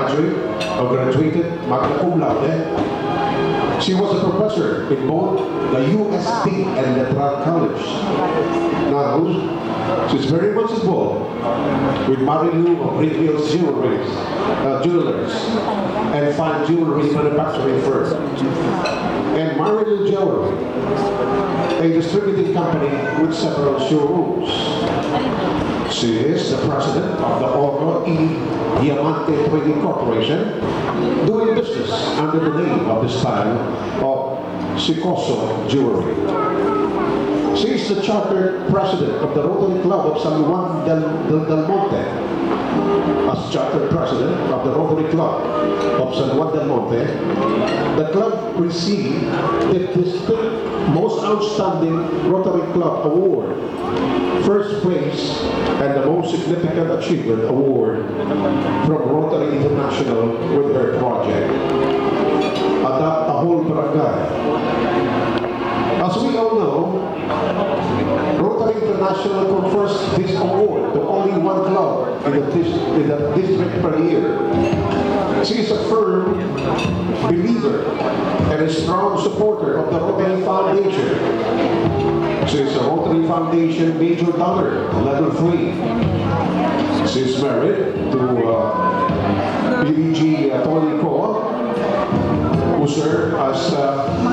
graduated magna cum laude. She was a professor in both the UST and the Pratt College. Now, she's very much involved with Marilu of Greenfields Jewelers and fine jewelry manufacturing firm. And Marilu Jewelry, a distributing company with several showrooms. She is the president of the Oro E Diamante Trading Corporation, doing business under the name of the style of Sicoso Jewelry. She is the chartered president of the Rotary Club of San Juan del Monte. As chartered president of the Rotary Club of San Juan del Monte, the club received the distinct Most Outstanding Rotary Club Award, first place, and the Most Significant Achievement Award from Rotary International with her project, Adapt a Whole Barangay. As we all know, Rotary International confers this award to only one club in the district per year. She is a firm believer and a strong supporter of the Rotary Foundation. She is a Rotary Foundation Major Donor, Level 3. She is married to PBG Tony Koa, who served as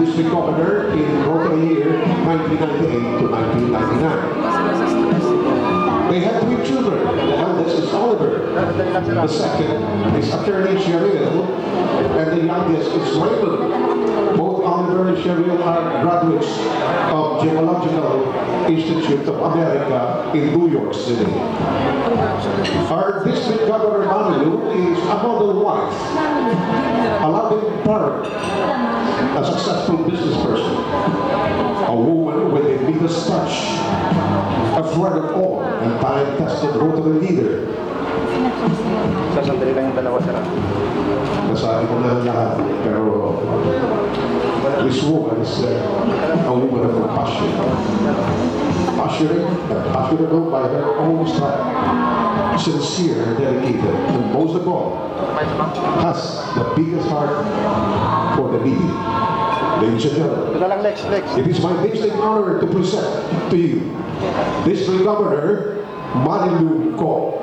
district governor in Rotary year 1998 to 1999. They had 3 children. The eldest is Oliver. The second is attorney Cheryl, and the youngest is Raymond. Both Oliver and Cheryl are graduates of Geological Institute of America in New York City. Our district governor Marilu is a model wife, a loving parent, a successful business person, a woman with a Midas touch, a friend of all, and time-tested Rotary leader. Sasandali lang yung dalawa, sir. Nasabi ko na ang lahat, pero this woman is a woman of compassion. Passionate by her own style, sincere and dedicated, and most of all, has the biggest heart for the needy. Ladies and gentlemen, Ito lang, Lex. it is my distinct honor to present to you District Governor Marilu Ko.